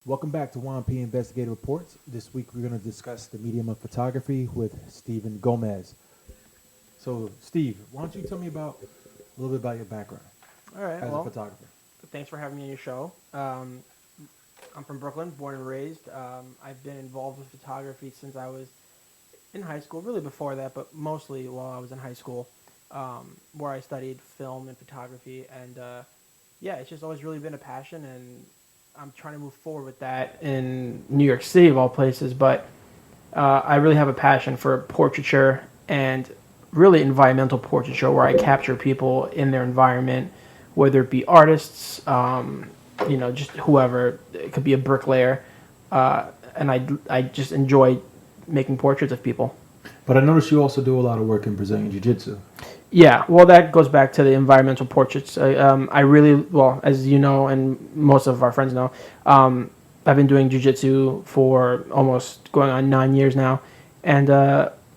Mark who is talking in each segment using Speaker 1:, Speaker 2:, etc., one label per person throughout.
Speaker 1: Welcome back to Juan P Investigative Reports. This week we're going to discuss the medium of photography with Stephen Gomez. So, Steve, why don't you tell me a little bit about your background
Speaker 2: All right.
Speaker 1: as a
Speaker 2: Well,
Speaker 1: photographer?
Speaker 2: thanks for having me on your show. I'm from Brooklyn, born and raised. I've been involved with photography since I was in high school, really before that, but mostly while I was in high school, where I studied film and photography. And yeah, it's just always really been a passion, and I'm trying to move forward with that in New York City, of all places. But I really have a passion for portraiture and really environmental portraiture, where I capture people in their environment, whether it be artists, just whoever. It could be a bricklayer, and I just enjoy making portraits of people.
Speaker 1: But I noticed you also do a lot of work in Brazilian Jiu-Jitsu.
Speaker 2: Yeah, well, that goes back to the environmental portraits. I really, well, as you know, and most of our friends know, I've been doing jujitsu for almost going on 9 years now, and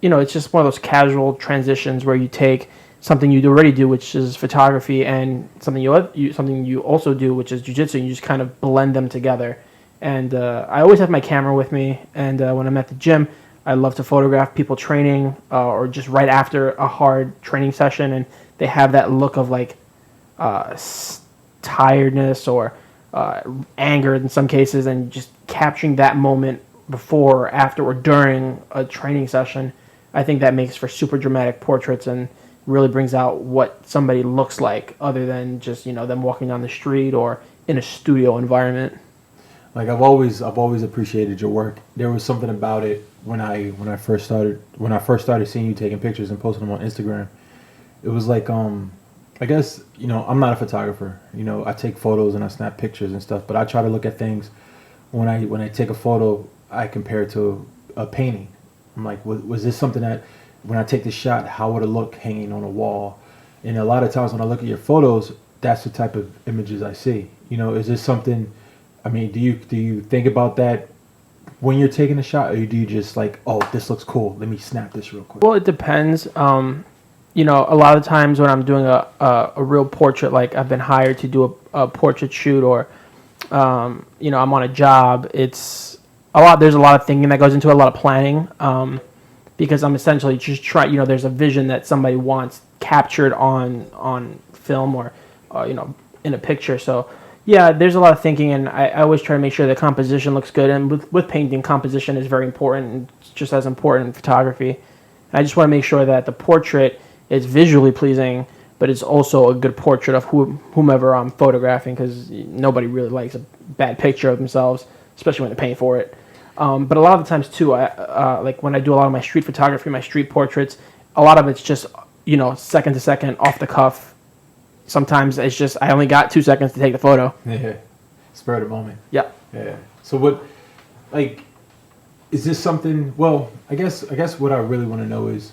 Speaker 2: it's just one of those casual transitions where you take something you already do, which is photography, and something you also do, which is jujitsu, and you just kind of blend them together. And I always have my camera with me, and when I'm at the gym, I love to photograph people training or just right after a hard training session, and they have that look of like tiredness or anger in some cases, and just capturing that moment before, after, or during a training session. I think that makes for super dramatic portraits and really brings out what somebody looks like, other than just them walking down the street or in a studio environment.
Speaker 1: Like I've always appreciated your work. There was something about it when I first started seeing you taking pictures and posting them on Instagram. It was like I guess I'm not a photographer. I take photos and I snap pictures and stuff, but I try to look at things when I take a photo, I compare it to a painting. I'm like, was this something that when I take this shot, how would it look hanging on a wall? And a lot of times when I look at your photos, that's the type of images I see. Is this something? I mean, do you think about that when you're taking a shot, or do you just like, oh, this looks cool, let me snap this real quick?
Speaker 2: Well, it depends. A lot of times when I'm doing a real portrait, like I've been hired to do a portrait shoot, or I'm on a job. It's a lot. There's a lot of thinking that goes into it, a lot of planning, because I'm essentially just trying. There's a vision that somebody wants captured on film, or in a picture. So yeah, there's a lot of thinking, and I always try to make sure the composition looks good. And with painting, composition is very important, and it's just as important in photography. And I just want to make sure that the portrait is visually pleasing, but it's also a good portrait of whomever I'm photographing, because nobody really likes a bad picture of themselves, especially when they're paying for it. But a lot of the times too, like when I do a lot of my street photography, my street portraits, a lot of it's just second to second, off the cuff. Sometimes it's just I only got 2 seconds to take the photo.
Speaker 1: Yeah, spur of the moment.
Speaker 2: Yeah.
Speaker 1: Yeah. So what, like, is this something? Well, I guess what I really want to know is,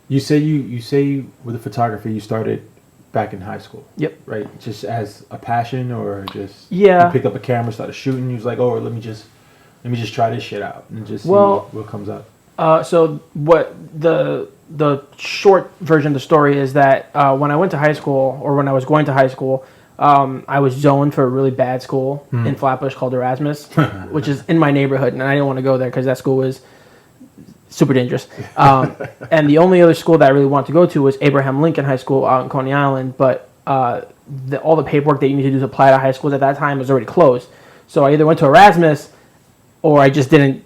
Speaker 1: you say with the photography you started back in high school.
Speaker 2: Yep.
Speaker 1: Right. Just as a passion, or just
Speaker 2: Yeah.
Speaker 1: you picked up a camera, started shooting. You was like, oh, let me just try this shit out and just see what comes up.
Speaker 2: So what the short version of the story is that when I went to high school, or when I was going to high school, I was zoned for a really bad school in Flatbush called Erasmus, which is in my neighborhood, and I didn't want to go there because that school was super dangerous. And the only other school that I really wanted to go to was Abraham Lincoln High School out in Coney Island, but all the paperwork that you need to do to apply to high schools at that time was already closed. So I either went to Erasmus, or I just didn't.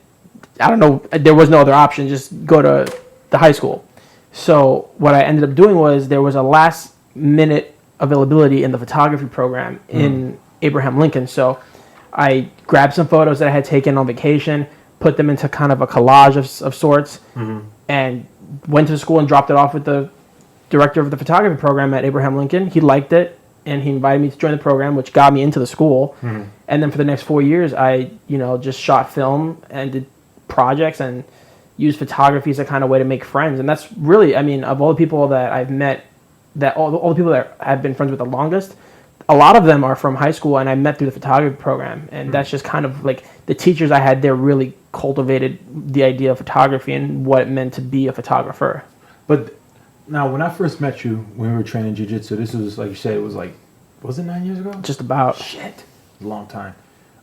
Speaker 2: I don't know. There was no other option. Just go to the high school. So what I ended up doing was, there was a last minute availability in the photography program in Abraham Lincoln. So I grabbed some photos that I had taken on vacation, put them into kind of a collage of sorts, and went to the school and dropped it off with the director of the photography program at Abraham Lincoln. He liked it, and he invited me to join the program, which got me into the school. And then for the next 4 years, I just shot film and did projects and used photography as a kind of way to make friends. And that's really, I mean, of all the people that I've met, that all the people that I've been friends with the longest, a lot of them are from high school, and I met through the photography program. And that's just kind of like the teachers I had there really cultivated the idea of photography and what it meant to be a photographer.
Speaker 1: But now, when I first met you, when we were training jiu-jitsu, this was, like you said, it was it 9 years ago?
Speaker 2: Just about.
Speaker 1: Shit. A long time.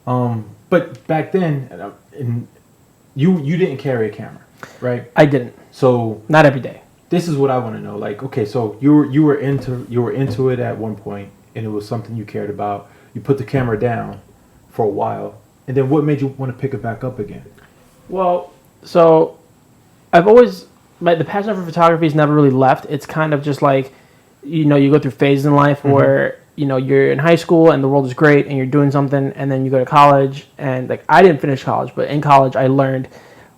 Speaker 1: But back then, and you didn't carry a camera, right?
Speaker 2: I didn't.
Speaker 1: So
Speaker 2: Not every day.
Speaker 1: this is what I want to know. Like, okay, so you were into it at one point, and it was something you cared about. You put the camera down for a while, and then what made you want to pick it back up again?
Speaker 2: Well, so I've always the passion for photography has never really left. It's kind of just like, you go through phases in life where you're in high school and the world is great and you're doing something, and then you go to college, and like I didn't finish college, but in college I learned,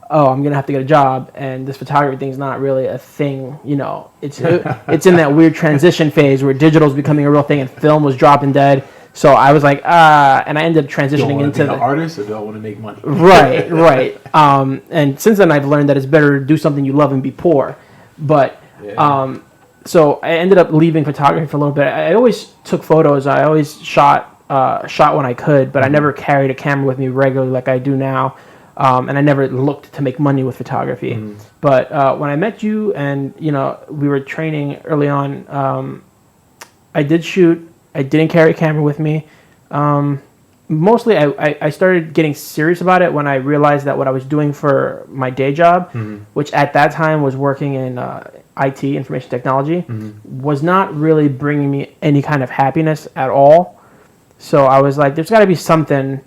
Speaker 2: oh, I'm gonna have to get a job, and this photography thing's not really a thing. It's in that weird transition phase where digital is becoming a real thing and film was dropping dead. So I was like, and I ended up transitioning into
Speaker 1: the artist, or do I want to make money?
Speaker 2: Right. And since then I've learned that it's better to do something you love and be poor. But so I ended up leaving photography for a little bit. I always took photos. I always shot when I could, but I never carried a camera with me regularly like I do now. And I never looked to make money with photography. Mm-hmm. But when I met you and, we were training early on, I did shoot. I didn't carry a camera with me. Mostly I started getting serious about it when I realized that what I was doing for my day job, which at that time was working in IT, information technology, was not really bringing me any kind of happiness at all. So I was like, there's got to be something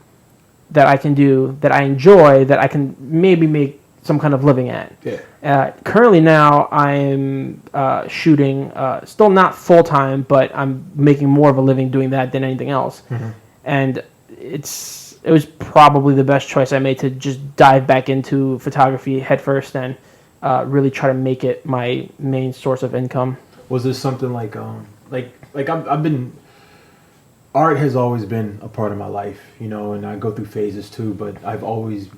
Speaker 2: that I can do that I enjoy that I can maybe make some kind of living at. Yeah. Currently now I'm shooting, still not full time, but I'm making more of a living doing that than anything else. Mm-hmm. And it was probably the best choice I made to just dive back into photography headfirst and really try to make it my main source of income.
Speaker 1: Was this something like I've been, art has always been a part of my life, and I go through phases too, but I've always,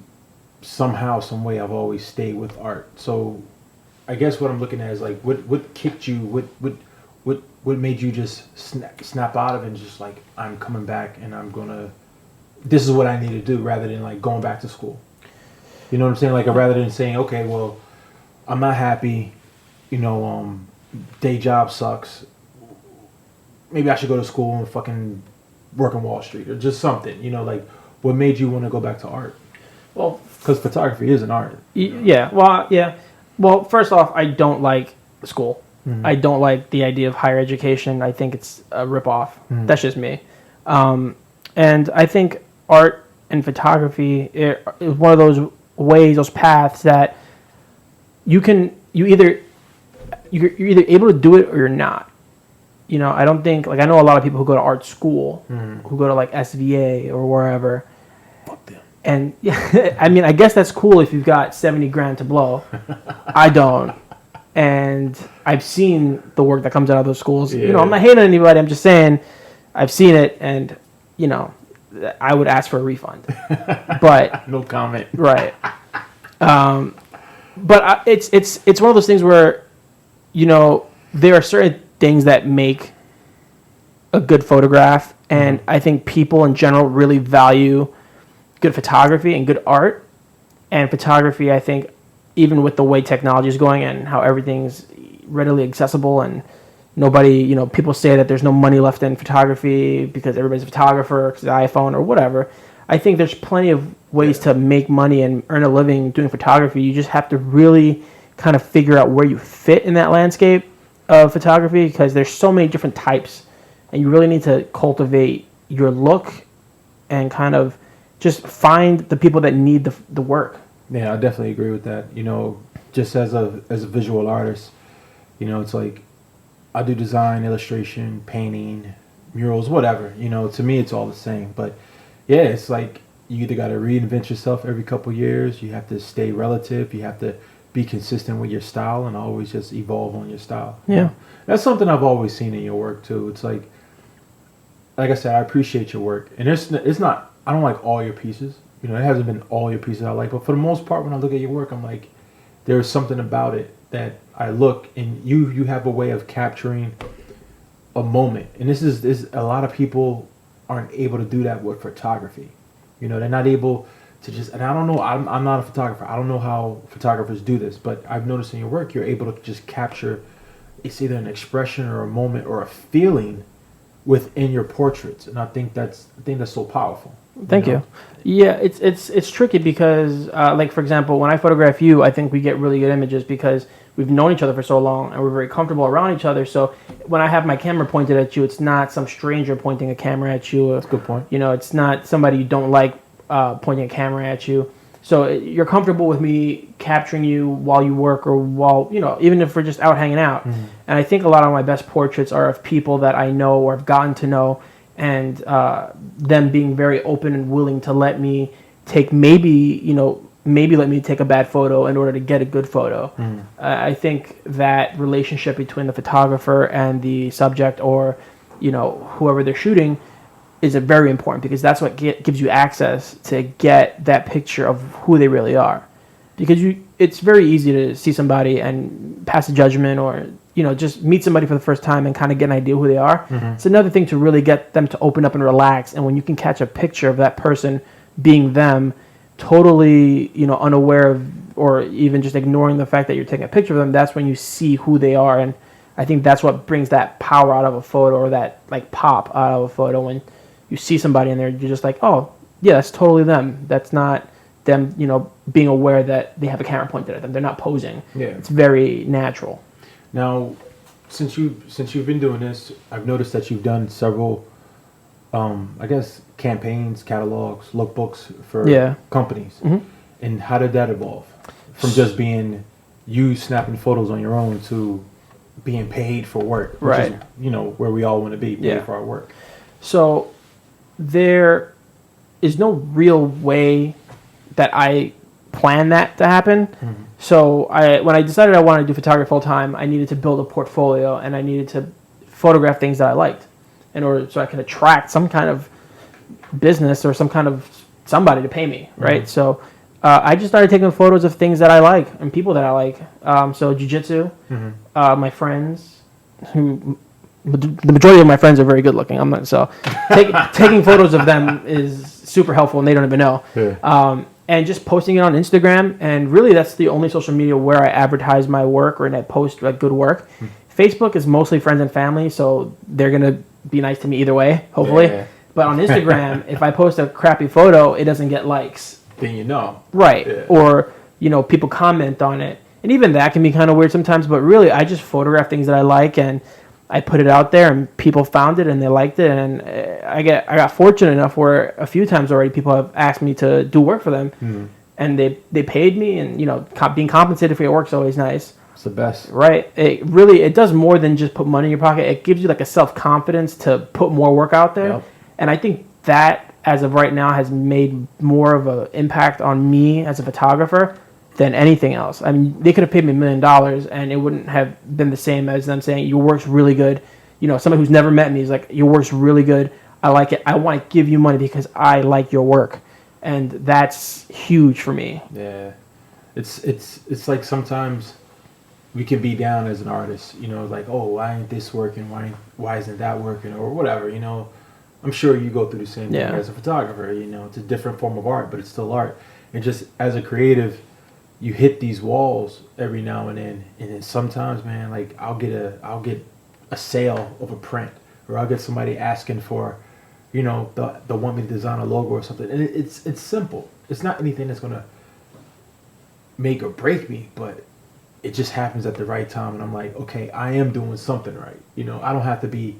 Speaker 1: somehow, some way, I've always stayed with art. So I guess what I'm looking at is like, what kicked you, what made you just snap out of it and just like, I'm coming back and this is what I need to do, rather than like going back to school. You know what I'm saying? Like, rather than saying, okay, well, I'm not happy, day job sucks. Maybe I should go to school and fucking work on Wall Street or just something, like what made you want to go back to art?
Speaker 2: Well,
Speaker 1: because photography is an art.
Speaker 2: Yeah. Well, first off, I don't like school. Mm-hmm. I don't like the idea of higher education. I think it's a ripoff. Mm-hmm. That's just me. And I think art and photography is one of those ways, those paths that you're either able to do it or you're not. I don't think, like, I know a lot of people who go to art school, who go to like SVA or wherever.
Speaker 1: Fuck them.
Speaker 2: And yeah, I mean, I guess that's cool if you've got 70 grand to blow. I don't. And I've seen the work that comes out of those schools. Yeah. I'm not hating on anybody. I'm just saying I've seen it, and, I would ask for a refund. But
Speaker 1: no comment.
Speaker 2: Right. But it's one of those things where, there are certain things that make a good photograph, and I think people in general really value good photography and good art. And photography, I think, even with the way technology is going and how everything's readily accessible, and nobody, people say that there's no money left in photography because everybody's a photographer, because of the iPhone or whatever. I think there's plenty of ways to make money and earn a living doing photography. You just have to really kind of figure out where you fit in that landscape of photography, because there's so many different types, and you really need to cultivate your look and kind of just find the people that need the work.
Speaker 1: Yeah, I definitely agree with that. Just as a visual artist, it's like I do design, illustration, painting, murals, whatever. To me, it's all the same. But yeah, it's like you either got to reinvent yourself every couple years. You have to stay relative. You have to be consistent with your style and always just evolve on your style.
Speaker 2: Yeah.
Speaker 1: That's something I've always seen in your work too. It's like I said, I appreciate your work. And it's not, I don't like all your pieces. It hasn't been all your pieces I like, but for the most part, when I look at your work, I'm like, there's something about it that I look, and you have a way of capturing a moment. And this is a lot of people aren't able to do that with photography. They're not able to just, and I don't know, I'm not a photographer. I don't know how photographers do this, but I've noticed in your work, you're able to just capture, it's either an expression or a moment or a feeling within your portraits, and I think that's so powerful.
Speaker 2: Thank you. Yeah, it's tricky because, like, for example, when I photograph you, I think we get really good images because we've known each other for so long and we're very comfortable around each other. So when I have my camera pointed at you, it's not some stranger pointing a camera at you.
Speaker 1: That's a good point.
Speaker 2: You know, it's not somebody you don't like pointing a camera at you. So you're comfortable with me capturing you while you work or while, you know, even if we're just out hanging out. Mm-hmm. And I think a lot of my best portraits are of people that I know or have gotten to know, and them being very open and willing to let me take maybe let me take a bad photo in order to get a good photo. Mm-hmm. I think that relationship between the photographer and the subject, or, you know, whoever they're shooting, is very important, because that's what gives you access to get that picture of who they really are. Because it's very easy to see somebody and pass a judgment, or, you know, just meet somebody for the first time and kind of get an idea who they are. Mm-hmm. It's another thing to really get them to open up and relax. And when you can catch a picture of that person being them, totally, you know, unaware of, or even just ignoring the fact that you're taking a picture of them, that's when you see who they are. And I think that's what brings that power out of a photo, or that, like, pop out of a photo, when you see somebody in there, you're just like, oh, yeah, that's totally them. That's not them, you know, being aware that they have a camera pointed at them. They're not posing. Yeah. It's very natural.
Speaker 1: Now, since you've been doing this, I've noticed that you've done several, I guess, campaigns, catalogs, lookbooks for companies. Mm-hmm. And how did that evolve? From just being you snapping photos on your own to being paid for work, which is, you know, where we all want to be, paid for our work.
Speaker 2: So there is no real way that I plan that to happen. Mm-hmm. So when I decided I wanted to do photography full time, I needed to build a portfolio, and I needed to photograph things that I liked, in order so I could attract some kind of business or some kind of somebody to pay me, right? Mm-hmm. So I just started taking photos of things that I like and people that I like. So jiu-jitsu, mm-hmm. My friends, who the majority of my friends are very good looking. I'm not, so taking photos of them is super helpful, and they don't even know. Yeah. And just posting it on Instagram, and really that's the only social media where I advertise my work or I post like good work. Mm-hmm. Facebook is mostly friends and family, so they're gonna be nice to me either way, hopefully. Yeah. But on Instagram, if I post a crappy photo, it doesn't get likes.
Speaker 1: Then you know.
Speaker 2: Right. Yeah. Or, you know, people comment on it. And even that can be kind of weird sometimes, but really I just photograph things that I like, and I put it out there, and people found it and they liked it, and I got fortunate enough where a few times already people have asked me to do work for them, and they paid me, and, you know, being compensated for your work is always nice.
Speaker 1: It's the best.
Speaker 2: Right. It does more than just put money in your pocket. It gives you like a self-confidence to put more work out there. Yep. And I think that, as of right now, has made more of an impact on me as a photographer than anything else. I mean, they could have paid me $1 million, and it wouldn't have been the same as them saying, your work's really good. You know, somebody who's never met me is like, your work's really good. I like it. I want to give you money because I like your work. And that's huge for me.
Speaker 1: Yeah. It's like sometimes we can be down as an artist, you know, like, oh, why ain't this working? Why isn't that working? Or whatever, you know. I'm sure you go through the same thing as a photographer, you know. It's a different form of art, but it's still art. And just as a creative, you hit these walls every now and then sometimes, man, like I'll get a sale of a print, or I'll get somebody asking for, you know, the want me to design a logo or something. And it's simple. It's not anything that's gonna make or break me, but it just happens at the right time, and I'm like, okay, I am doing something right. You know, I don't have to be,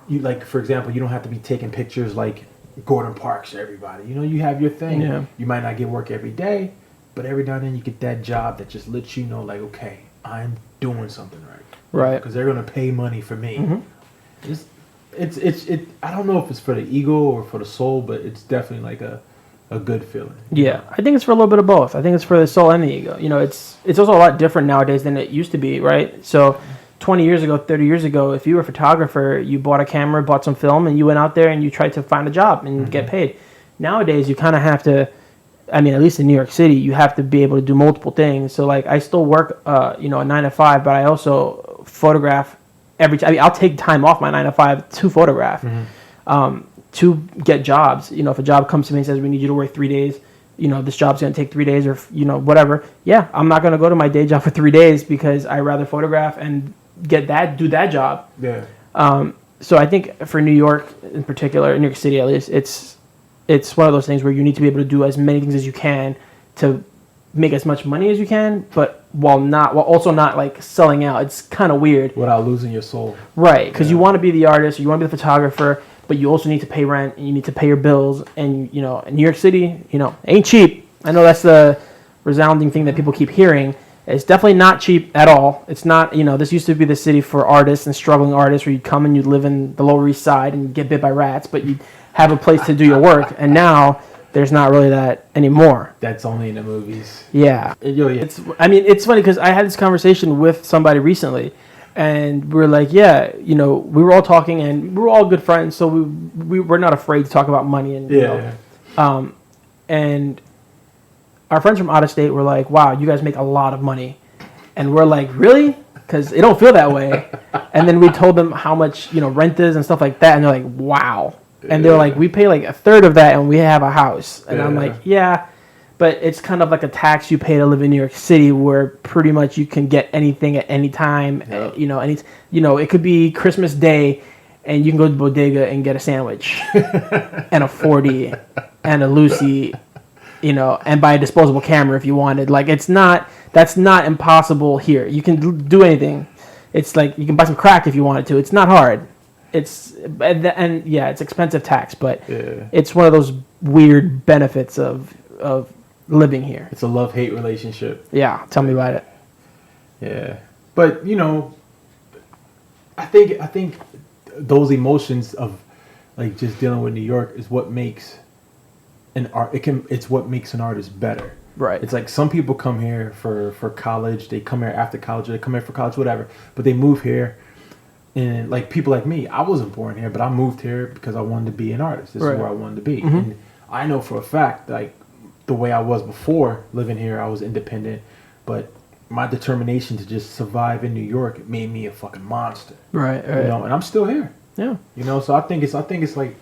Speaker 1: you, like, for example, you don't have to be taking pictures like Gordon Parks to everybody. You know, you have your thing. Yeah. You might not get work every day, but every now and then you get that job that just lets you know, like, okay, I'm doing something right.
Speaker 2: Right.
Speaker 1: Because they're going to pay money for me. Mm-hmm. It's I don't know if it's for the ego or for the soul, but it's definitely like a good feeling.
Speaker 2: Yeah, I think it's for a little bit of both. I think it's for the soul and the ego. You know, it's also a lot different nowadays than it used to be, right? So 20 years ago, 30 years ago, if you were a photographer, you bought a camera, bought some film, and you went out there and you tried to find a job and get paid. Nowadays, you kind of have to, I mean, at least in New York City, you have to be able to do multiple things. So, like, I still work, you know, a 9 to 5, but I also photograph every time. I mean, I'll take time off my 9 to 5 to photograph, to get jobs. You know, if a job comes to me and says, we need you to work 3 days, you know, this job's going to take 3 days, or, you know, whatever. Yeah, I'm not going to go to my day job for 3 days because I rather photograph and do that job.
Speaker 1: Yeah.
Speaker 2: So I think for New York in particular, New York City at least, it's one of those things where you need to be able to do as many things as you can to make as much money as you can, but while also not like selling out. It's kind of weird.
Speaker 1: Without losing your soul.
Speaker 2: Right, because you want to be the artist, you want to be the photographer, but you also need to pay rent and you need to pay your bills. And you know, in New York City, you know, ain't cheap. I know that's the resounding thing that people keep hearing. It's definitely not cheap at all. It's not, you know, this used to be the city for artists and struggling artists where you'd come and you'd live in the Lower East Side and get bit by rats, but you'd have a place to do your work. And now there's not really that anymore.
Speaker 1: That's only in the movies.
Speaker 2: Yeah. It's funny because I had this conversation with somebody recently, and we were like, yeah, you know, we were all talking and we were all good friends, so we were not afraid to talk about money. And, you know, and our friends from out of state were like, wow, you guys make a lot of money. And we're like, really? Because it don't feel that way. And then we told them how much, you know, rent is and stuff like that. And they're like, wow. And they're like, we pay like a third of that and we have a house. And I'm like, yeah, but it's kind of like a tax you pay to live in New York City where pretty much you can get anything at any time.
Speaker 1: Yep.
Speaker 2: You know, it could be Christmas Day and you can go to the bodega and get a sandwich and a 40 and a Lucy, you know, and buy a disposable camera if you wanted. Like, that's not impossible here. You can do anything. It's like you can buy some crack if you wanted to. It's not hard. It's expensive tax, but it's one of those weird benefits of living here.
Speaker 1: It's a love-hate relationship.
Speaker 2: Yeah, tell me about it.
Speaker 1: Yeah, but you know, I think those emotions of like just dealing with New York is what makes it's what makes an artist better.
Speaker 2: Right.
Speaker 1: It's like some people come here for college, they come here after college, or they come here for college, whatever, but they move here. And like people like me, I wasn't born here, but I moved here because I wanted to be an artist. This is where I wanted to be. Mm-hmm. And I know for a fact, like the way I was before living here, I was independent, but my determination to just survive in New York made me a fucking monster.
Speaker 2: Right.
Speaker 1: You know, and I'm still here.
Speaker 2: Yeah.
Speaker 1: You know, so I think it's like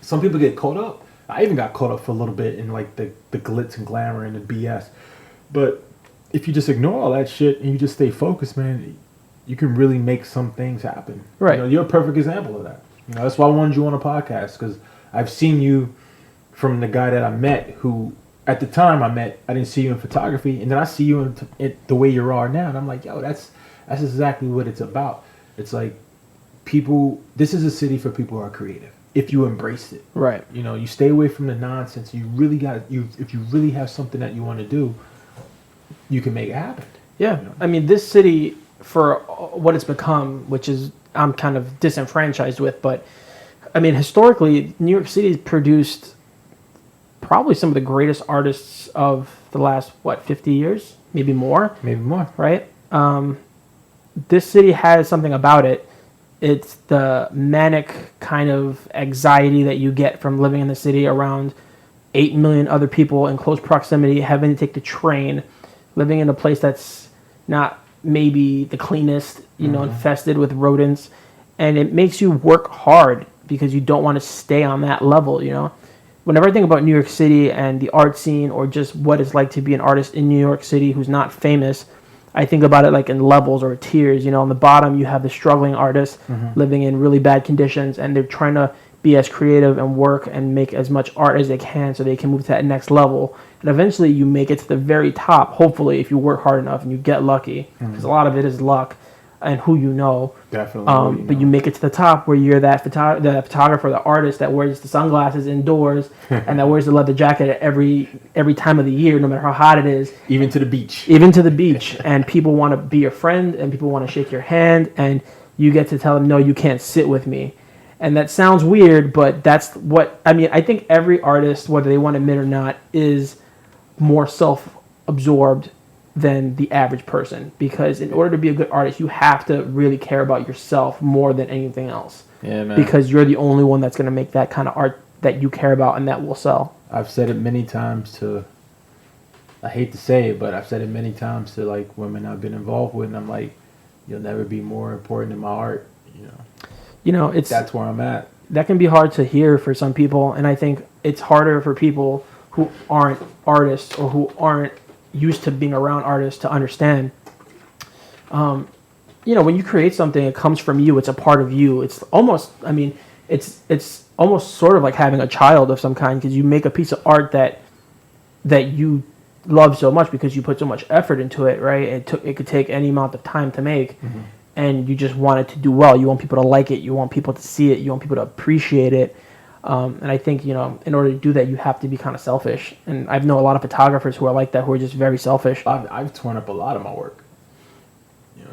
Speaker 1: some people get caught up. I even got caught up for a little bit in like the glitz and glamour and the BS. But if you just ignore all that shit and you just stay focused, man, you can really make some things happen.
Speaker 2: Right.
Speaker 1: You know, you're a perfect example of that. You know, that's why I wanted you on a podcast, because I've seen you from the guy that I met, who at the time I didn't see you in photography, and then I see you in the way you are now, and I'm like, yo, that's exactly what it's about. It's like this is a city for people who are creative. If you embrace it,
Speaker 2: right? You
Speaker 1: know, you stay away from the nonsense. You really if you really have something that you want to do, you can make it happen.
Speaker 2: Yeah,
Speaker 1: you know?
Speaker 2: I mean, this city, for what it's become, which is I'm kind of disenfranchised with, but I mean, historically, New York City produced probably some of the greatest artists of the last 50 years, maybe more, right? This city has something about it. It's the manic kind of anxiety that you get from living in the city around 8 million other people in close proximity, having to take the train, living in a place that's not maybe the cleanest, you know, infested with rodents. And it makes you work hard because you don't want to stay on that level, you know. Whenever I think about New York City and the art scene, or just what it's like to be an artist in New York City who's not famous, I think about it like in levels or tiers. You know, on the bottom you have the struggling artists living in really bad conditions, and they're trying to be as creative and work and make as much art as they can so they can move to that next level. And eventually you make it to the very top, hopefully, if you work hard enough and you get lucky, because a lot of it is luck and who you know.
Speaker 1: Definitely.
Speaker 2: But you make it to the top where you're that the photographer, the artist that wears the sunglasses indoors and that wears the leather jacket at every time of the year, no matter how hot it is.
Speaker 1: Even to the beach.
Speaker 2: And people want to be your friend, and people want to shake your hand, and you get to tell them, no, you can't sit with me. And that sounds weird, but that's what, I mean, I think every artist, whether they want to admit or not, is more self-absorbed than the average person, because in order to be a good artist, you have to really care about yourself more than anything else.
Speaker 1: Yeah, man.
Speaker 2: Because you're the only one that's going to make that kind of art that you care about and that will sell.
Speaker 1: I've said it many times I hate to say it, but I've said it many times to like women I've been involved with, and I'm like, you'll never be more important than my art, you know.
Speaker 2: You know,
Speaker 1: that's where I'm at.
Speaker 2: That can be hard to hear for some people, and I think it's harder for people who aren't artists or who aren't used to being around artists to understand. when you create something, it comes from you. It's a part of you. It's almost, it's almost sort of like having a child of some kind, because you make a piece of art that you love so much because you put so much effort into it, right? It could take any amount of time to make, and you just want it to do well. You want people to like it. You want people to see it. You want people to appreciate it. And I think, in order to do that, you have to be kind of selfish. And I know a lot of photographers who are like that, who are just very selfish.
Speaker 1: I've torn up a lot of my work.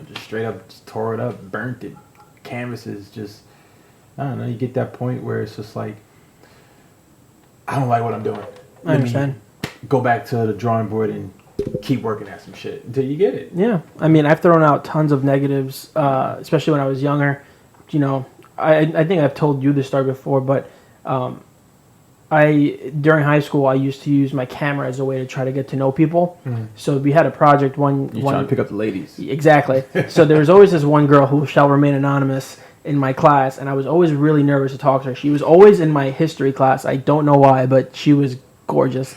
Speaker 1: Just straight up just tore it up, burnt it. Canvases, just, I don't know, you get that point where it's just like, I don't like what I'm doing.
Speaker 2: I understand.
Speaker 1: Go back to the drawing board and keep working at some shit until you get it.
Speaker 2: Yeah. I've thrown out tons of negatives, especially when I was younger. I think I've told you this story before, but during high school, I used to use my camera as a way to try to get to know people. So we had a project
Speaker 1: You trying to pick up the ladies.
Speaker 2: Exactly. So there was always this one girl who shall remain anonymous in my class, and I was always really nervous to talk to her. She was always in my history class. I don't know why, but she was gorgeous.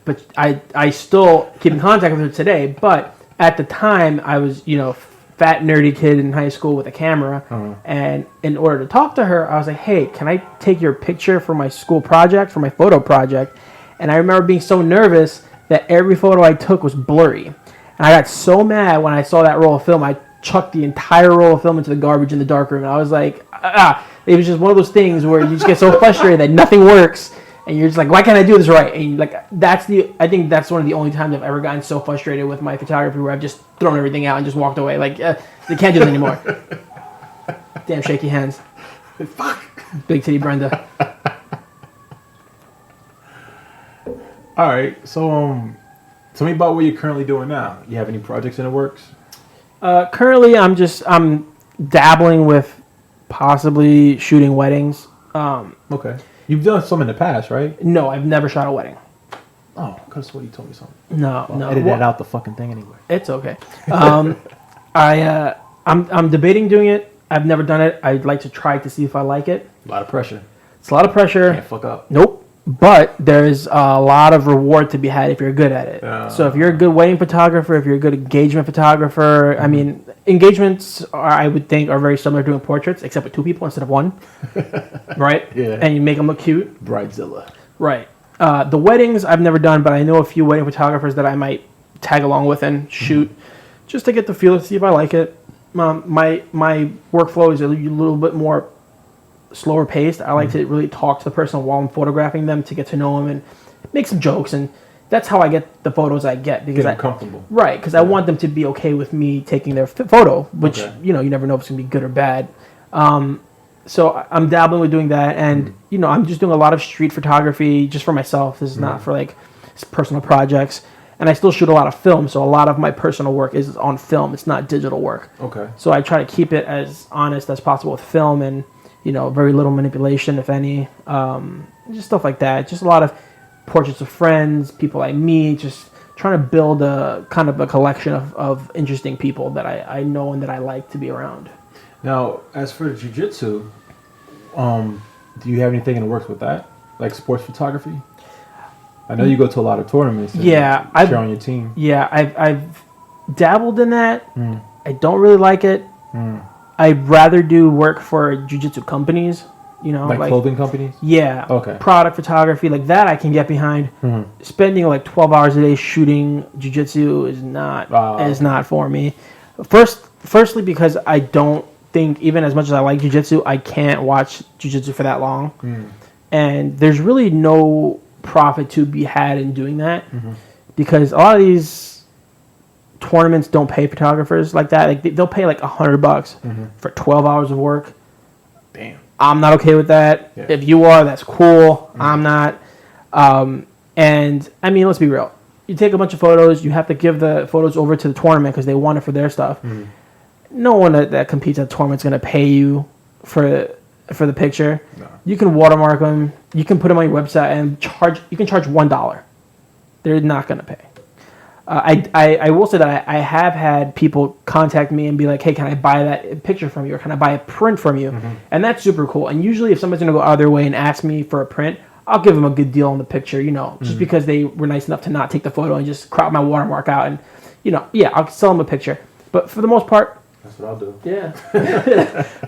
Speaker 2: But I still keep in contact with her today. But at the time, I was, fat nerdy kid in high school with a camera, and in order to talk to her, I was like, hey, can I take your picture for my school project, for my photo project? And I remember being so nervous that every photo I took was blurry, and I got so mad when I saw that roll of film. I chucked the entire roll of film into the garbage in the dark room, and I was like, it was just one of those things where you just get so frustrated that nothing works, and you're just like, why can't I do this right? And I think that's one of the only times I've ever gotten so frustrated with my photography, where I've just thrown everything out and just walked away. Like, they can't do this anymore. Damn shaky hands.
Speaker 1: Fuck.
Speaker 2: Big titty Brenda.
Speaker 1: All right. So, tell me about what you're currently doing now. You have any projects in the works?
Speaker 2: Currently, I'm dabbling with possibly shooting weddings.
Speaker 1: Okay. You've done some in the past, right?
Speaker 2: No, I've never shot a wedding.
Speaker 1: Oh, I could have sworn you told me something.
Speaker 2: No.
Speaker 1: Edit that out the fucking thing anyway.
Speaker 2: It's okay. I'm debating doing it. I've never done it. I'd like to try to see if I like it.
Speaker 1: A lot of pressure.
Speaker 2: It's a lot of pressure.
Speaker 1: Can't fuck up.
Speaker 2: Nope. But there's a lot of reward to be had if you're good at it. So if you're a good wedding photographer, if you're a good engagement photographer, engagements I would think are very similar to doing portraits, except with two people instead of one, right?
Speaker 1: Yeah.
Speaker 2: And you make them look cute.
Speaker 1: Bridezilla.
Speaker 2: Right. The weddings I've never done, but I know a few wedding photographers that I might tag along with and shoot, just to get the feel to see if I like it. My workflow is a little bit more slower paced. I like to really talk to the person while I'm photographing them to get to know them and make some jokes, and that's how I get the photos I get, because
Speaker 1: I'm comfortable.
Speaker 2: Right, because I want them to be okay with me taking their photo, which you never know if it's gonna be good or bad. So I'm dabbling with doing that, and I'm just doing a lot of street photography just for myself. This is not for like personal projects, and I still shoot a lot of film. So a lot of my personal work is on film. It's not digital work.
Speaker 1: Okay.
Speaker 2: So I try to keep it as honest as possible with film, and very little manipulation, if any. Just stuff like that. Just a lot of portraits of friends, people I meet, just trying to build a kind of a collection of interesting people that I know and that I like to be around.
Speaker 1: Now, as for jiu-jitsu, do you have anything in the works with that? Like sports photography? I know you go to a lot of tournaments. And
Speaker 2: yeah.
Speaker 1: Share on your team.
Speaker 2: Yeah, I've dabbled in that. I don't really like it. I'd rather do work for jiu-jitsu companies,
Speaker 1: like clothing companies?
Speaker 2: Yeah.
Speaker 1: Okay.
Speaker 2: Product photography, like that I can get behind. Spending like 12 hours a day shooting jiu-jitsu is not for me. Firstly, because I don't think, even as much as I like jiu-jitsu, I can't watch jiu-jitsu for that long. And there's really no profit to be had in doing that, because a lot of these tournaments don't pay photographers like that. Like they'll pay like $100 for 12 hours of work.
Speaker 1: Damn.
Speaker 2: I'm not okay with that. Yeah. If you are, that's cool. I'm not. And let's be real. You take a bunch of photos. You have to give the photos over to the tournament because they want it for their stuff. No one that competes at the tournament is going to pay you for the picture. No. You can watermark them. You can put them on your website and charge. You can charge $1. They're not going to pay. I will say that I have had people contact me and be like, hey, can I buy that picture from you, or can I buy a print from you? And that's super cool. And usually if somebody's going to go out of their way and ask me for a print, I'll give them a good deal on the picture, just because they were nice enough to not take the photo and just crop my watermark out. And, I'll sell them a picture. But for the most part,
Speaker 1: That's what I'll do.
Speaker 2: Yeah.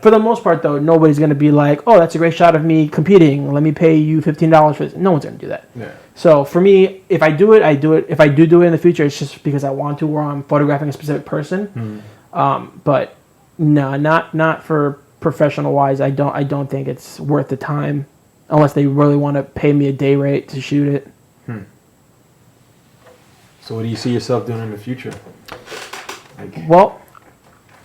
Speaker 2: For the most part, though, nobody's going to be like, oh, that's a great shot of me competing. Let me pay you $15 for this. No one's going to do that.
Speaker 1: Yeah.
Speaker 2: So for me, if I do it, I do it. If I do it in the future, it's just because I want to, or I'm photographing a specific person. But no, not for professional wise. I don't think it's worth the time, unless they really want to pay me a day rate to shoot it.
Speaker 1: So what do you see yourself doing in the future?
Speaker 2: Well,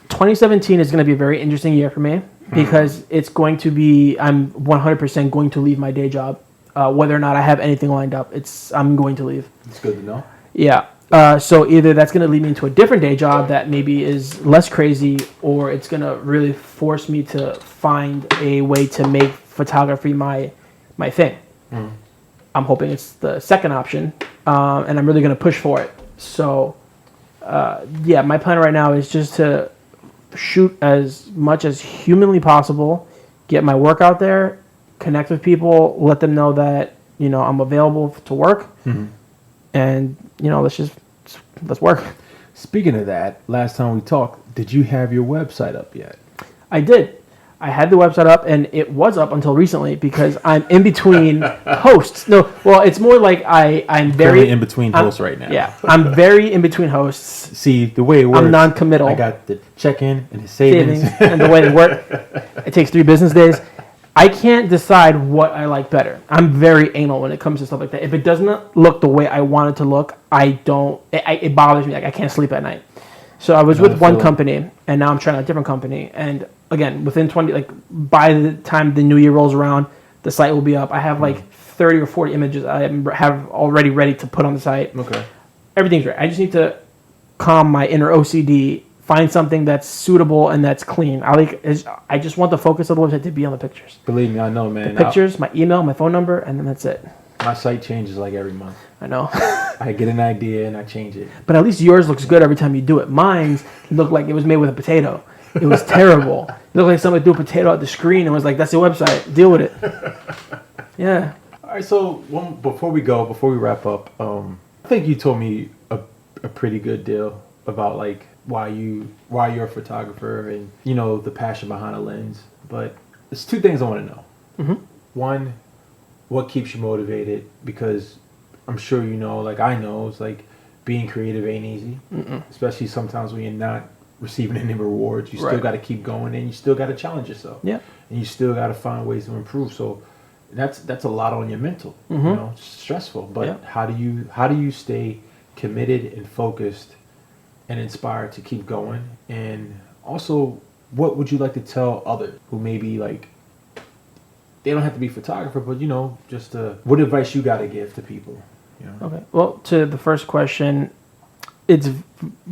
Speaker 2: 2017 is going to be a very interesting year for me because it's going to be, I'm 100% going to leave my day job. Whether or not I have anything lined up, I'm going to leave.
Speaker 1: It's good to know.
Speaker 2: Yeah. So either that's going to lead me into a different day job that maybe is less crazy, or it's going to really force me to find a way to make photography my thing. I'm hoping it's the second option, and I'm really going to push for it. So, yeah, my plan right now is just to shoot as much as humanly possible, get my work out there, connect with people, let them know that, I'm available to work, and, let's work.
Speaker 1: Speaking of that, last time we talked, did you have your website up yet?
Speaker 2: I did. I had the website up, and it was up until recently because I'm in between hosts. No, well, it's more like I'm very
Speaker 1: in between hosts right now.
Speaker 2: Yeah, I'm very in between hosts.
Speaker 1: See, the way it works,
Speaker 2: I'm non-committal.
Speaker 1: I got the check-in and the savings.
Speaker 2: And the way they work, it takes 3 business days. I can't decide what I like better. I'm very anal when it comes to stuff like that. If it doesn't look the way I want it to look, it bothers me. Like, I can't sleep at night. So I was with one company, and now I'm trying a different company. And again, within by the time the new year rolls around, the site will be up. I have 30 or 40 images I have already ready to put on the site.
Speaker 1: Okay.
Speaker 2: Everything's right. I just need to calm my inner OCD, find something that's suitable and that's clean. I just want the focus of the website to be on the pictures.
Speaker 1: Believe me, I know, man.
Speaker 2: The pictures, my email, my phone number, and then that's it.
Speaker 1: My site changes every month.
Speaker 2: I know.
Speaker 1: I get an idea and I change it.
Speaker 2: But at least yours looks good every time you do it. Mine looked like it was made with a potato. It was terrible. It looked like somebody threw a potato at the screen and was like, that's your website. Deal with it. Yeah.
Speaker 1: All right, so before we wrap up, I think you told me a pretty good deal about why you're a photographer and, the passion behind a lens. But there's 2 things I want to know. One, what keeps you motivated? Because I'm sure I know, it's being creative ain't easy. Especially sometimes when you're not receiving any rewards. You still got to keep going, and you still got to challenge yourself. Yeah. And you still got to find ways to improve. So that's a lot on your mental. It's stressful. But how do you stay committed and focused and inspired to keep going? And also, what would you like to tell others who maybe they don't have to be photographer, but just what advice you got to give to people?
Speaker 2: Okay. Well, to the first question, it's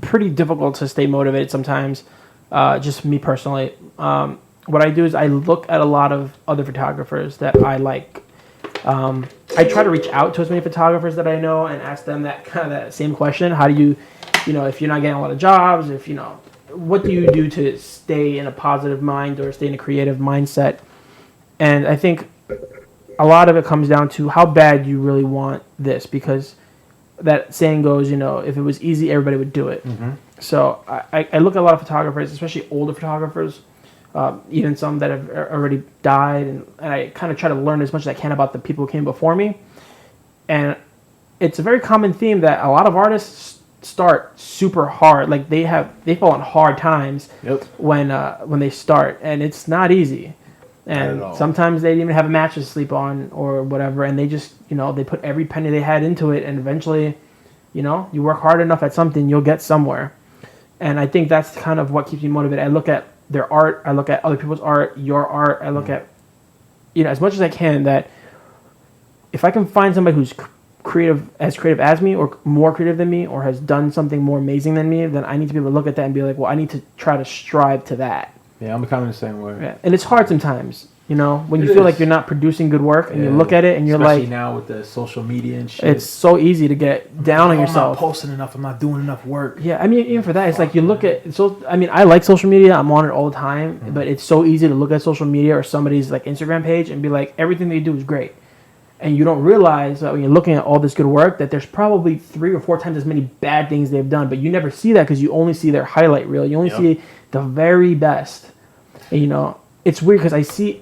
Speaker 2: pretty difficult to stay motivated sometimes. Just me personally, what I do is I look at a lot of other photographers that I like. I try to reach out to as many photographers that I know and ask them that same question. How do you, if you're not getting a lot of jobs, what do you do to stay in a positive mind or stay in a creative mindset? And I think a lot of it comes down to how bad you really want this, because that saying goes, if it was easy, everybody would do it. So I look at a lot of photographers, especially older photographers, even some that have already died, and I kind of try to learn as much as I can about the people who came before me. And it's a very common theme that a lot of artists start super hard. They fall on hard times when they start, and it's not easy. And sometimes they didn't even have a mattress to sleep on or whatever, and they just, they put every penny they had into it, and eventually, you work hard enough at something, you'll get somewhere. And I think that's kind of what keeps me motivated. I look at their art, I look at other people's art, your art, I look at, as much as I can, that if I can find somebody who's creative as me or more creative than me or has done something more amazing than me, then I need to be able to look at that and be like, well, I need to try to strive to that.
Speaker 1: Yeah, I'm kind of the same way.
Speaker 2: Yeah. And it's hard sometimes, when you feel like you're not producing good work and you look at it and you're
Speaker 1: especially now with the social media and shit.
Speaker 2: It's so easy to get down on yourself.
Speaker 1: I'm not posting enough. I'm not doing enough work.
Speaker 2: Yeah, I mean, even for that, it's you look at... I like social media. I'm on it all the time. But it's so easy to look at social media or somebody's Instagram page and be like, everything they do is great. And you don't realize that when you're looking at all this good work that there's probably 3 or 4 times as many bad things they've done, but you never see that because you only see their highlight reel. You only see the very best. And, you know, it's weird because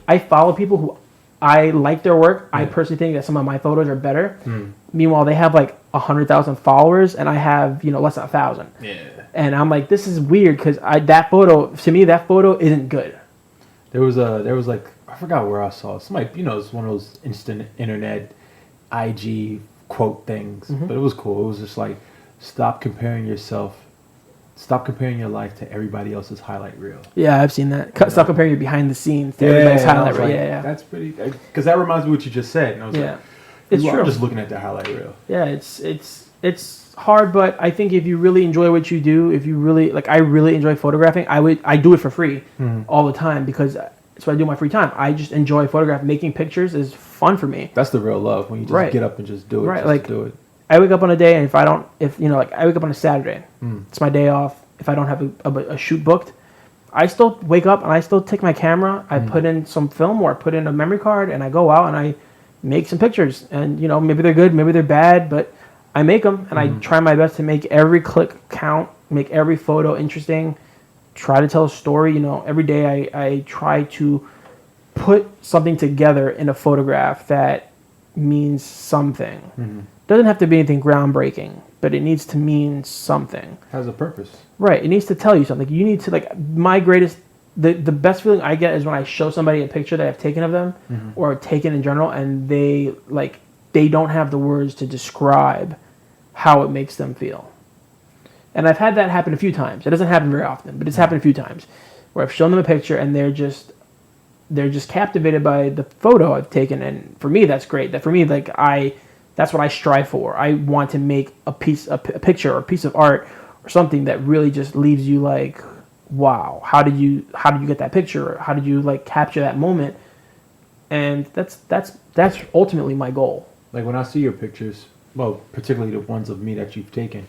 Speaker 2: I follow people who I like their work. I personally think that some of my photos are better. Meanwhile, they have like 100,000 followers and I have, you know, less than 1,000.
Speaker 1: Yeah.
Speaker 2: And I'm like, this is weird because that photo isn't good.
Speaker 1: There was like, I forgot where I saw it. Somebody, you know, it's one of those instant internet IG quote things, but it was cool. It was just like, stop comparing your life to everybody else's highlight reel.
Speaker 2: Yeah, I've seen that. Stop comparing your behind the scenes to everybody's highlight reel. Yeah.
Speaker 1: That's pretty, because that reminds me of what you just said. And I was like,
Speaker 2: it's true.
Speaker 1: I'm just looking at the highlight reel. Yeah,
Speaker 2: it's hard, but I think if you really enjoy what you do, if you really, like, I really enjoy photographing, I do it for free all the time because that's what I do in my free time. I just enjoy photographing. Making pictures is fun for me.
Speaker 1: That's the real love, when you just get up and just do it.
Speaker 2: Right, like,
Speaker 1: do it.
Speaker 2: I wake up on a day, and I wake up on a Saturday. It's my day off. If I don't have a shoot booked, I still wake up and I still take my camera. I put in some film or I put in a memory card, and I go out and I make some pictures. And, you know, maybe they're good, maybe they're bad, but I make them, and I try my best to make every click count, make every photo interesting, try to tell a story. You know, every day I try to put something together in a photograph that means something. Doesn't have to be anything groundbreaking, but it needs to mean something.
Speaker 1: Has a purpose. Right.
Speaker 2: It needs to tell you something. You need to, like, the best feeling I get is when I show somebody a picture that I've taken of them or taken in general, and they don't have the words to describe how it makes them feel. And I've had that happen a few times. It doesn't happen very often, but it's happened a few times where I've shown them a picture and they're just captivated by the photo I've taken. And for me, that's great. That for me, like, that's what I strive for. I want to make a picture or a piece of art or something that really just leaves you like, wow, how did you get that picture? How did you, like, capture that moment? And that's ultimately my goal.
Speaker 1: Like, when I see your pictures, well, particularly the ones of me that you've taken,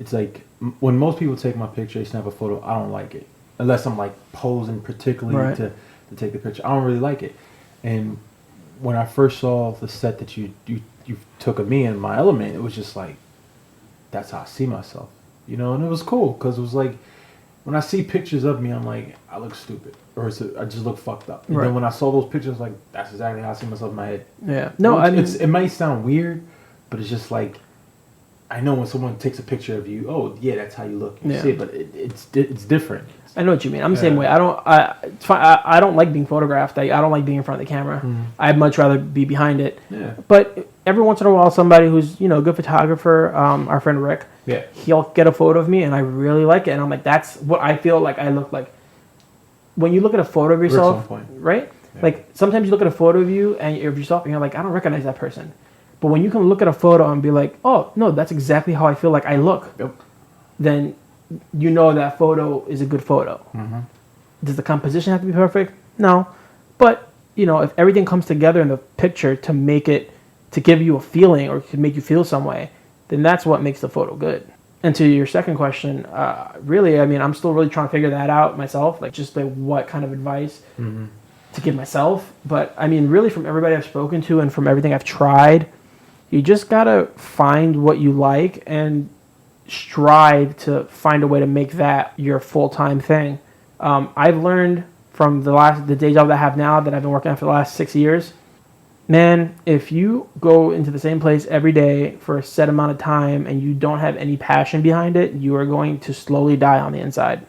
Speaker 1: it's like when most people take my picture, they snap a photo, I don't like it. Unless I'm, like, posing particularly to take the picture. I don't really like it. And when I first saw the set that you took of me in my element, it was just like, that's how I see myself. You know, and it was cool because it was like, when I see pictures of me, I'm like, I look stupid, or I just look fucked up. And then when I saw those pictures, like, that's exactly how I see myself in my head.
Speaker 2: Yeah. No, I mean,
Speaker 1: it might sound weird, but it's just like, I know when someone takes a picture of you, oh yeah, that's how you look. You see it, but it's different.
Speaker 2: I know what you mean. I'm the same way. I don't like being photographed. I don't like being in front of the camera. I'd much rather be behind it. Yeah. But every once in a while, somebody who's, you know, a good photographer, our friend Rick, he'll get a photo of me, and I really like it, and I'm like, that's what I feel like I look like. When you look at a photo of yourself, right? Yeah. Like, sometimes you look at a photo of yourself, and you're like, I don't recognize that person. But when you can look at a photo and be like, oh no, that's exactly how I feel like I look. Yep. Then you know that photo is a good photo. Does the composition have to be perfect? No. But, you know, if everything comes together in the picture to give you a feeling or to make you feel some way, then that's what makes the photo good. And to your second question, really, I mean, I'm still really trying to figure that out myself, like, just like what kind of advice to give myself. But I mean, really, from everybody I've spoken to and from everything I've tried, you just gotta find what you like and strive to find a way to make that your full-time thing. I've learned from the day job that I have now, that I've been working on for the last 6 years, man, if you go into the same place every day for a set amount of time and you don't have any passion behind it, you are going to slowly die on the inside.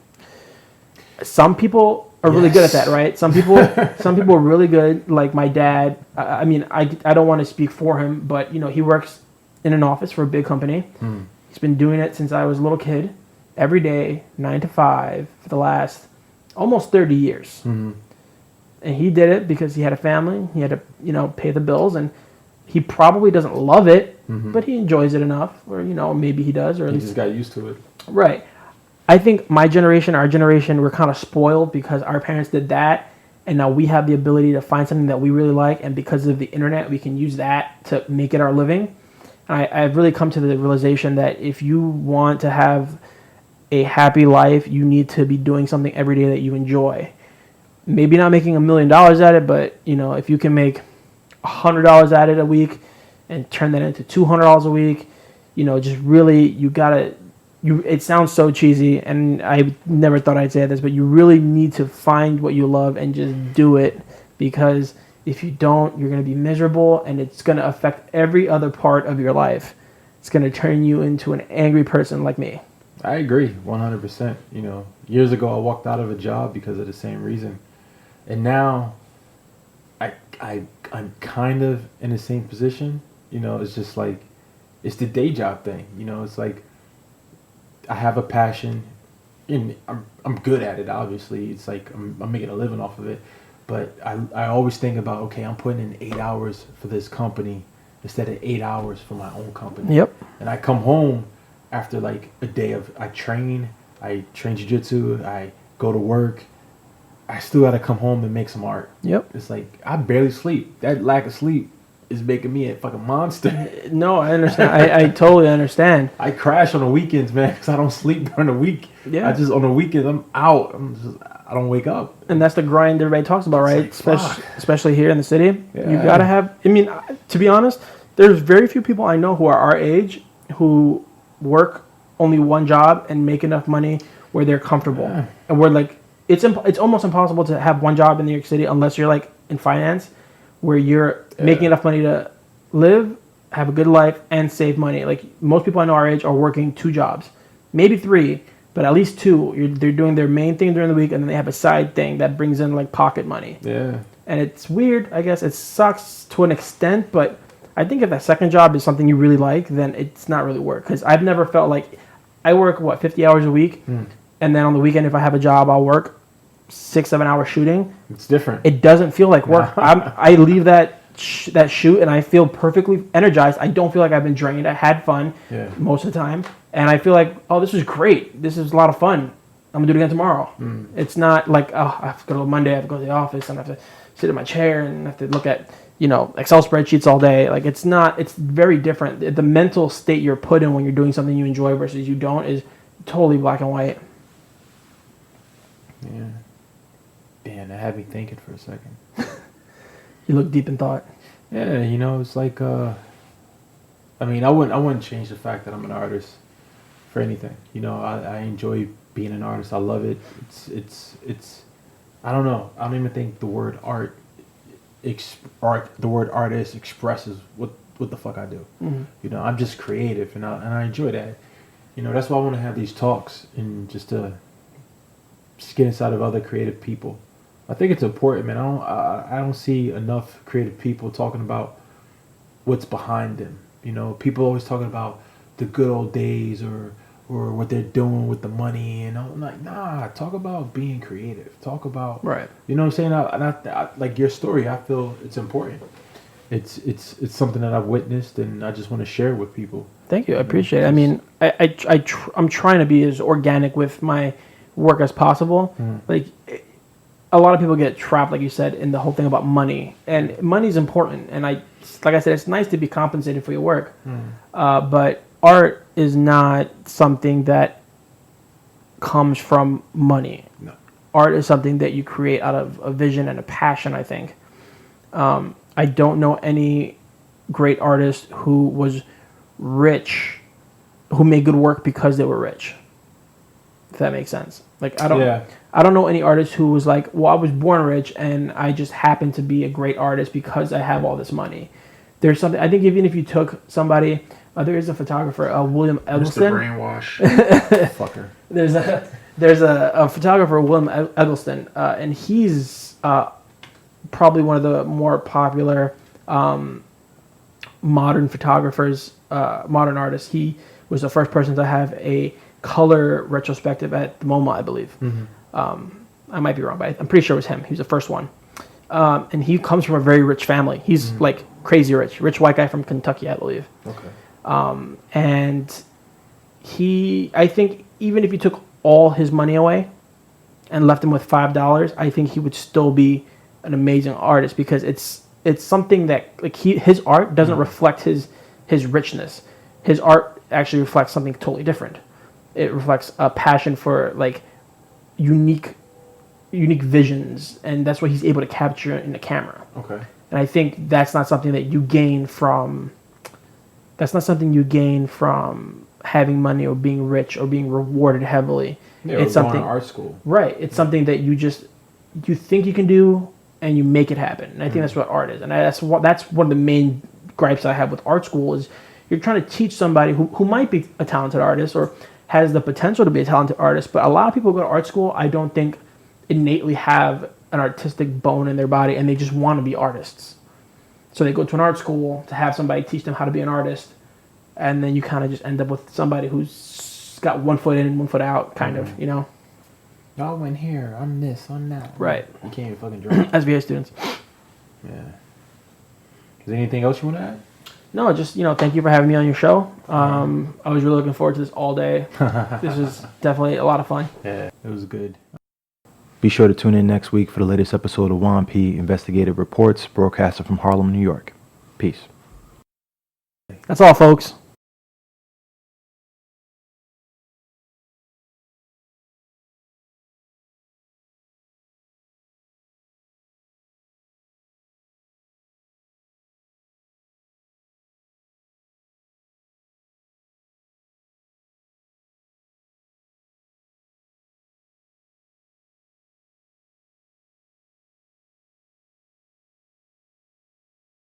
Speaker 2: Some people are really good at that, right? Some people are really good, like my dad. I mean, I don't want to speak for him, but, you know, he works in an office for a big company. He's been doing it since I was a little kid, every day, 9 to 5, for the last almost 30 years. And he did it because he had a family. He had to, you know, pay the bills, and he probably doesn't love it, but he enjoys it enough, or, you know, maybe he does, or at least
Speaker 1: he just got used to it.
Speaker 2: Right. I think our generation, we're kind of spoiled because our parents did that, and now we have the ability to find something that we really like, and because of the internet, we can use that to make it our living. And I've really come to the realization that if you want to have a happy life, you need to be doing something every day that you enjoy. Maybe not making $1 million at it, but, you know, if you can make $100 at it a week and turn that into $200 a week. Just really, it sounds so cheesy, and I never thought I'd say this, but you really need to find what you love and just do it, because if you don't, you're going to be miserable, and it's going to affect every other part of your life. It's going to turn you into an angry person like me.
Speaker 1: I agree 100%. Years ago I walked out of a job because of the same reason. And now I'm kind of in the same position. It's just like, it's the day job thing. It's like I have a passion and I'm good at it, obviously. It's like I'm making a living off of it. But I always think about, okay, I'm putting in 8 hours for this company instead of 8 hours for my own company.
Speaker 2: Yep.
Speaker 1: And I come home after like a day of, I train jiu-jitsu, I go to work, I still got to come home and make some art.
Speaker 2: Yep.
Speaker 1: It's like, I barely sleep. That lack of sleep is making me a fucking monster.
Speaker 2: No, I understand. I totally understand.
Speaker 1: I crash on the weekends, man, because I don't sleep during the week.
Speaker 2: Yeah.
Speaker 1: On the weekends, I'm out. I don't wake up.
Speaker 2: And that's the grind everybody talks about, right? Especially here in the city.
Speaker 1: Yeah.
Speaker 2: You got to have, to be honest, there's very few people I know who are our age who work only one job and make enough money where they're comfortable. Yeah. And we're like, it's almost impossible to have one job in New York City unless you're like in finance, where you're making enough money to live, have a good life, and save money. Like, most people I know our age are working 2 jobs, maybe 3, but at least 2. They're doing their main thing during the week, and then they have a side thing that brings in like pocket money.
Speaker 1: Yeah. And
Speaker 2: it's weird, I guess. It sucks to an extent, but I think if that second job is something you really like, then it's not really work. Because I've never felt like, I work 50 hours a week, and then on the weekend, if I have a job, I'll work 6-7 hours shooting.
Speaker 1: It's different.
Speaker 2: It doesn't feel like work. I leave that shoot and I feel perfectly energized. I don't feel like I've been drained. I had fun most of the time, and I feel like, oh, this is great. This is a lot of fun. I'm gonna do it again tomorrow. It's not like, oh, I have to go to Monday. I have to go to the office and I have to sit in my chair and I have to look at Excel spreadsheets all day. Like, it's not. It's very different. The mental state you're put in when you're doing something you enjoy versus you don't is totally black and white.
Speaker 1: Yeah. Damn, that had me thinking for a second.
Speaker 2: You look deep in thought.
Speaker 1: Yeah, it's like, I wouldn't change the fact that I'm an artist for anything. I enjoy being an artist. I love it. It's I don't know. I don't even think the word the word artist expresses what the fuck I do. Mm-hmm. I'm just creative, and I enjoy that. That's why I want to have these talks and just to get inside of other creative people. I think it's important, man. I don't see enough creative people talking about what's behind them. People always talking about the good old days or what they're doing with the money, and I'm like, nah. Talk about being creative. Talk about
Speaker 2: right.
Speaker 1: You know what I'm saying? I like your story. I feel it's important. It's something that I've witnessed, and I just want to share it with people.
Speaker 2: Thank you. I appreciate it. I'm trying to be as organic with my work as possible. Like, a lot of people get trapped, like you said, in the whole thing about money, and money's important. And like I said, it's nice to be compensated for your work, but art is not something that comes from money. No. Art is something that you create out of a vision and a passion, I think. I don't know any great artist who was rich, who made good work because they were rich. If that makes sense. Like, I don't know any artist who was like, well, I was born rich and I just happen to be a great artist because I have all this money. There's something, I think even if you took somebody, there is a photographer, William Eggleston.
Speaker 1: Mr. Brainwash. Fucker.
Speaker 2: There's a photographer, William Eggleston, and he's probably one of the more popular modern photographers, modern artists. He was the first person to have a color retrospective at the MoMA, I believe. I might be wrong, but I'm pretty sure it was him. He was the first one. And he comes from a very rich family. He's like crazy rich white guy from Kentucky, I believe. Okay. And I think even if you took all his money away and left him with $5, I think he would still be an amazing artist, because it's something that, like, his art doesn't reflect his richness. His art actually reflects something totally different. It reflects a passion for like unique visions, and that's what he's able to capture in the camera. Okay. And I think that's not something that you gain from. That's not something you gain from having money or being rich or being rewarded heavily.
Speaker 1: Yeah,
Speaker 2: it's
Speaker 1: going
Speaker 2: something
Speaker 1: to art school.
Speaker 2: Right. It's something that you think you can do and you make it happen. And I think that's what art is. And that's one of the main gripes I have with art school is you're trying to teach somebody who might be a talented artist or has the potential to be a talented artist, but a lot of people who go to art school, I don't think innately have an artistic bone in their body, and they just want to be artists. So they go to an art school to have somebody teach them how to be an artist, and then you kind of just end up with somebody who's got 1 foot in and 1 foot out, kind of, you know?
Speaker 1: Y'all went here, I'm this, I'm that.
Speaker 2: Right.
Speaker 1: You can't even fucking draw.
Speaker 2: SVA students.
Speaker 1: Yeah. Is there anything else you want to add?
Speaker 2: No, just, thank you for having me on your show. I was really looking forward to this all day. This was definitely a lot of fun.
Speaker 1: Yeah, it was good. Be sure to tune in next week for the latest episode of Juan P. Investigative Reports, broadcasted from Harlem, New York. Peace.
Speaker 2: That's all, folks.